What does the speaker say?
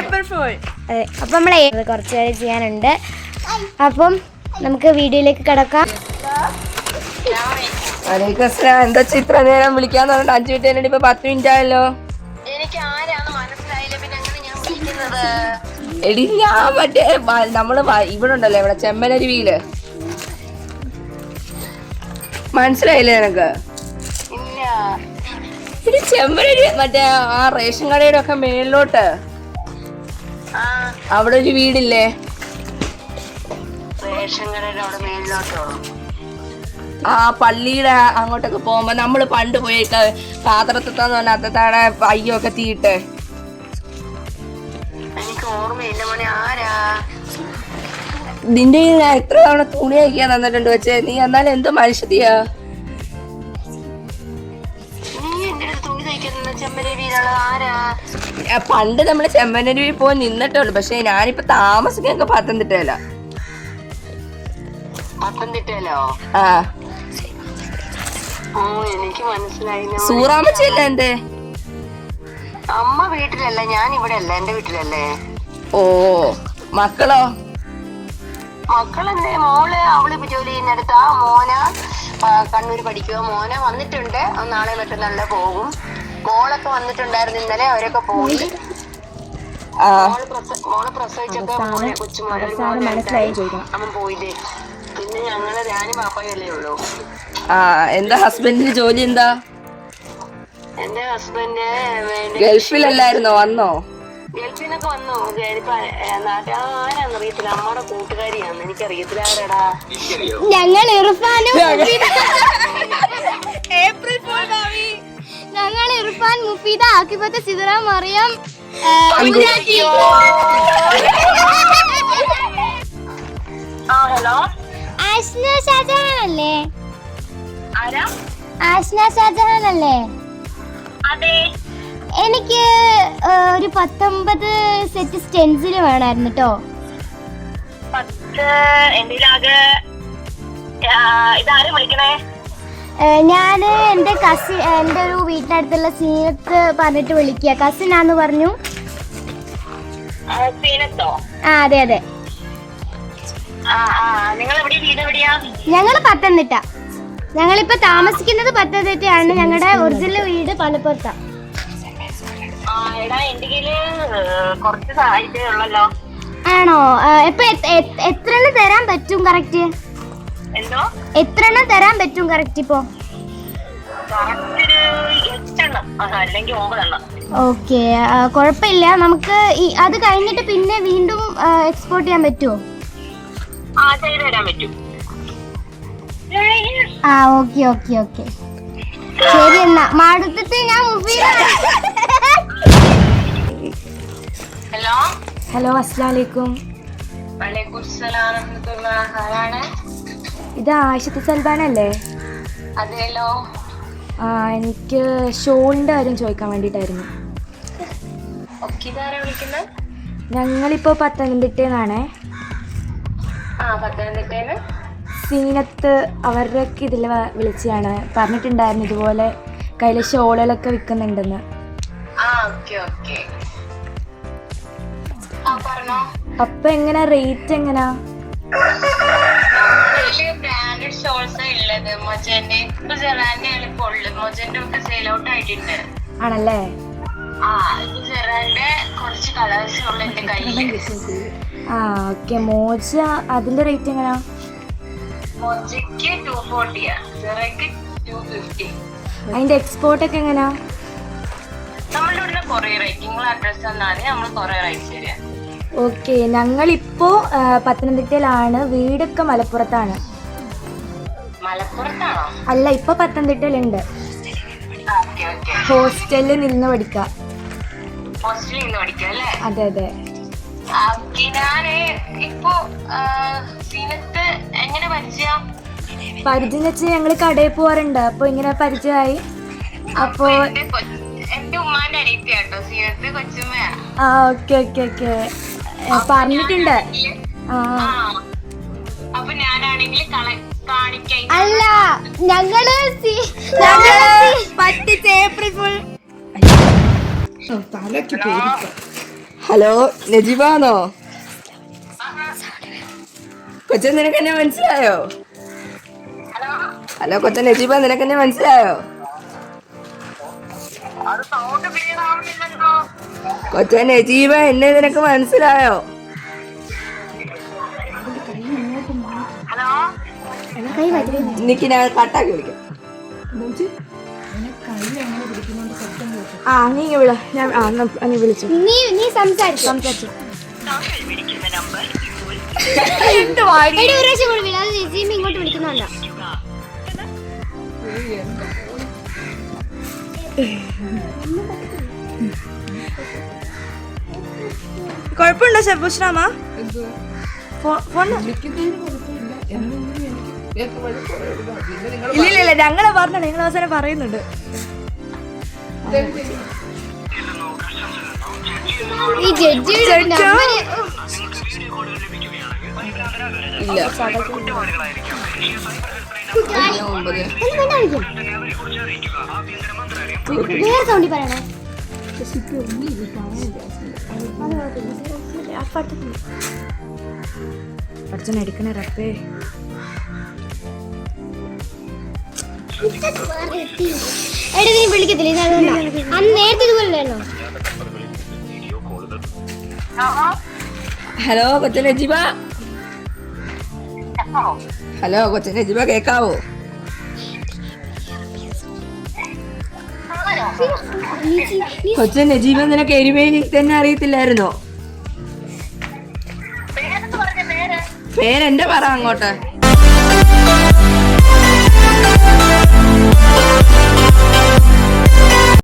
അതെ, അപ്പം നമ്മളെ കുറച്ച് കാര്യം ചെയ്യാനുണ്ട്. അപ്പം നമുക്ക് വീഡിയോയിലേക്ക് കിടക്കാം. എന്താ ഇത്ര നേരം വിളിക്കാന്ന് പറഞ്ഞിട്ട് 5 മിനിറ്റ് കഴിഞ്ഞിട്ട് ഇപ്പൊ 10 മിനിറ്റ് ആയല്ലോ. എടി ഞാൻ മറ്റേ നമ്മള് ഇവിടെ ഉണ്ടല്ലോ, ഇവിടെ ചെമ്മനരുവിയില്, മനസ്സിലായില്ലേ നിനക്ക്? എടി ചെമ്മനരുവി മറ്റേ ആ റേഷൻ കടയുടെ ഒക്കെ മേളിലോട്ട് അവിടെ ഒരു വീടില്ലേ? ആ പള്ളിയുടെ അങ്ങോട്ടൊക്കെ പോകുമ്പോ നമ്മള് പണ്ട് പോയി പാത്രത്തിത്താന്ന് പറഞ്ഞ അത്തത്താടെ പയ്യൊക്കെ തീയിട്ട്. നിന്റെ ഞാൻ എത്ര തവണ തുണി അയക്കാൻ തന്നിട്ടുണ്ട് വെച്ചേ, നീ എന്നാലും എന്തോ മനുഷ്യത്തിയാ. പണ്ട് നമ്മള് ചെമ്മനരുവി പോയി നിന്നിട്ടുള്ളു, പക്ഷെ ഞാനിപ്പോ താമസിക്കൊക്കെ പത്തനംതിട്ടയില. ആ എനിക്ക് മനസ്സിലായി. സൂറാമച്ചല്ല എന്തേ? അമ്മ വീട്ടിലല്ല, ഞാൻ ഇവിടെ അല്ല, എന്റെ വീട്ടിലല്ലേ. ഓ മക്കളോ? മക്കളെന്തേ? മോള് അവളിപ്പോ ജോലി ചെയ്യുന്നിടത്ത്. ആ മോന കണ്ണൂര് പഠിക്കുക. മോന വന്നിട്ടുണ്ട്, നാളെ മറ്റന്നാളെ പോകും. മോളൊക്കെ വന്നിട്ടുണ്ടായിരുന്നു ഇന്നലെ, അവരൊക്കെ പോയി. മോള് പ്രസവിച്ചൊക്കെ കൊച്ചുമോനെ അവൻ പോയില്ലേ. പിന്നെ ഞങ്ങള് ഞാനും പാപ്പയല്ലേ ഉള്ളൂ. എന്താ ഹസ്ബൻഡിന് ജോലി എന്താ? എന്റെ ഹസ്ബൻഡ് ഗൾഫിലല്ലായിരുന്നോ? വന്നോ? ഗൾഫിന്നൊക്കെ വന്നു. നാട്ടുകാരാന്നറിയത്തില്ല, അമ്മയുടെ കൂട്ടുകാരിയാന്ന്. എനിക്കറിയത്തില്ല ആരാടാ. ഞങ്ങൾ ഇർഫാൻ, മുഫീദ, ആക്കിബത്ത്, സിദറ, മറിയം, ഹലോ, ആഷ്ന ഷാജഹാൻ അല്ലേ? ആഷ്ന ഷാജഹാൻ അല്ലേ? എനിക്ക് ഒരു 19 സെറ്റ് സ്റ്റെൻസില് വേണമായിരുന്നു കേട്ടോ. ഞാന് എന്റെ കസിൻ, എന്റെ ഒരു വീട്ടിനടുത്തുള്ള സീനത്ത് പറഞ്ഞിട്ട് വിളിക്കുക. കസിനാന്ന് പറഞ്ഞു. അതെ അതെ, ഞങ്ങള് പത്തനംതിട്ട. ഞങ്ങളിപ്പോ താമസിക്കുന്നത് പത്തനംതിട്ടയാണ്. ഞങ്ങളുടെ ഒറിജിനൽ വീട് പലപ്പുറത്താ. ആണോ? ഇപ്പൊ എത്ര എണ്ണം തരാൻ പറ്റും കറക്റ്റ്? എത്ര എണ്ണം തരാൻ പറ്റും കറക്റ്റ് ഇപ്പൊ? ഓക്കെ, കുഴപ്പമില്ല. നമുക്ക് അത് കഴിഞ്ഞിട്ട് പിന്നെ വീണ്ടും എക്സ്പോർട്ട് ചെയ്യാൻ പറ്റുമോ? ഓക്കെ ഓക്കെ ഓക്കെ, ശരി എന്നാ. മാടുത്തത്തെ ഞാൻ ഹലോ, അസ്സലാമു അലൈക്കും. ഇത് ആയിഷത്ത് സൽബാനല്ലേ? അതെല്ലോ. എനിക്ക് ഷോളിന്റെ കാര്യം ചോദിക്കാൻ വേണ്ടിട്ടായിരുന്നു. ഞങ്ങളിപ്പോ പത്തനംതിട്ടന്നാണേ. സീനത്ത് അവരുടെയൊക്കെ ഇതിൽ വിളിച്ചാണ്, പറഞ്ഞിട്ടുണ്ടായിരുന്നു ഇതുപോലെ കയ്യിലെ ഷോളുകളൊക്കെ വിൽക്കുന്നുണ്ടെന്ന്. അപ്പൊ എങ്ങനാ റേറ്റ്? എങ്ങനാ? ആണല്ലേ? ഓക്കെ. മോജ അതിന്റെ റേറ്റ് എങ്ങനാ? അതിന്റെ എക്സ്പോർട്ട് ഒക്കെ എങ്ങനാ? ഓക്കെ, ഞങ്ങളിപ്പോ പത്തനംതിട്ടയിലാണ്. വീടൊക്കെ മലപ്പുറത്താണ്. അല്ല, ഇപ്പൊ പത്തനംതിട്ടയിലുണ്ട്. ഹോസ്റ്റലിൽ നിന്ന് പഠിക്കാം. അതെ അതെ. പരിചയം വെച്ച് ഞങ്ങള് കടയിൽ പോവാറുണ്ട്. അപ്പൊ ഇങ്ങനെ പരിചയമായി. അപ്പൊ ഓക്കെ ഓക്കെ ഓക്കെ, പറഞ്ഞിട്ടുണ്ട്. അല്ല, ഞങ്ങള് പറ്റിച്ച് ഏപ്രിൽ ഫുൾ. ഹലോ നജീബാണോ? കൊച്ചൻ നിനക്ക് എന്നെ മനസ്സിലായോ? ഹലോ കൊച്ചൻ നജീബ, നിനക്ക് എന്നെ മനസ്സിലായോ? കൊച്ചൻ നജീബ, എന്നെ നിനക്ക് മനസ്സിലായോ? എനിക്ക് ഞാൻ കട്ടാക്കി വിളിക്കാം. നീ വിള ഞാൻ നീ വിളിച്ചു. നീ സംസാരിച്ചു ഇങ്ങോട്ട് വിളിക്കുന്നുണ്ടോ? കുഴപ്പമുണ്ടോ ശബുശ്രാമ? ഇല്ല ഞങ്ങളെ പറഞ്ഞോ, നിങ്ങൾ അവസാനം പറയുന്നുണ്ട്. ഈ ജഡ്ജി ഇല്ല വേറെ സൗണ്ടി പറയണേ. പഠിച്ചനെ എടുക്കണേ റപ്പേ. എടാ നീ വിളിക്കത്തില്ല, അന്ന് നേരത്തെ ഇതുപോലെയല്ലോ. ഹലോ കൊച്ചൻ നജീബ. ഹലോ കൊച്ചൻ നജീബ, കേക്കാവോ? കൊച്ചൻ നജീബ, നിനക്ക് എരുമേലി തന്നെ അറിയത്തില്ലായിരുന്നോ? പേരെന്റെ പറ അങ്ങോട്ട്.